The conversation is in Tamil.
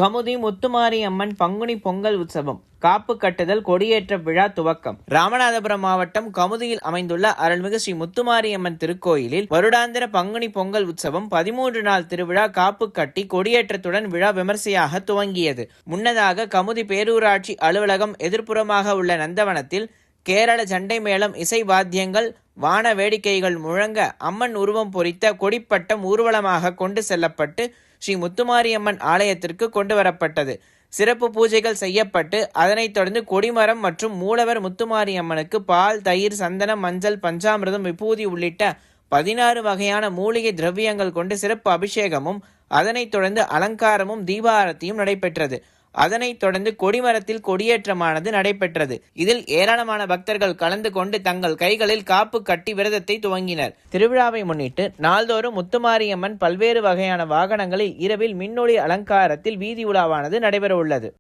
கமுதி முத்துமாரி அம்மன் பங்குனி பொங்கல் உற்சவம் காப்பு கட்டுதல் கொடியேற்ற விழா துவக்கம். ராமநாதபுரம் மாவட்டம் கமுதியில் அமைந்துள்ள அருள்மிகு ஸ்ரீ முத்துமாரி அம்மன் திருக்கோயிலில் வருடாந்திர பங்குனி பொங்கல் உற்சவம் 13 நாள் திருவிழா காப்பு கட்டி கொடியேற்றத்துடன் விழா விமர்சையாக துவங்கியது. முன்னதாக கமுதி பேரூராட்சி அலுவலகம் எதிர்ப்புறமாக உள்ள நந்தவனத்தில் கேரள சண்டை மேளம், இசை வாத்தியங்கள், வான வேடிக்கைகள் முழங்க அம்மன் உருவம் பொறித்த கொடிப்பட்டம் ஊர்வலமாக கொண்டு செல்லப்பட்டு ஸ்ரீ முத்துமாரியம்மன் ஆலயத்திற்கு கொண்டு வரப்பட்டது. சிறப்பு பூஜைகள் செய்யப்பட்டு அதனைத் தொடர்ந்து கொடிமரம் மற்றும் மூலவர் முத்துமாரியம்மனுக்கு பால், தயிர், சந்தனம், மஞ்சள், பஞ்சாமிர்தம், விபூதி உள்ளிட்ட 16 வகையான மூலிகை திரவியங்கள் கொண்டு சிறப்பு அபிஷேகமும் அதனைத் தொடர்ந்து அலங்காரமும் தீபாரத்தியும் நடைபெற்றது. அதனைத் தொடர்ந்து கொடிமரத்தில் கொடியேற்றமானது நடைபெற்றது. இதில் ஏராளமான பக்தர்கள் கலந்து கொண்டு தங்கள் கைகளில் காப்பு கட்டி விரதத்தை துவங்கினர். திருவிழாவை முன்னிட்டு நாள்தோறும் முத்துமாரியம்மன் பல்வேறு வகையான வாகனங்களில் இரவில் மின்னொளி அலங்காரத்தில் வீதி உலாவானது நடைபெற உள்ளது.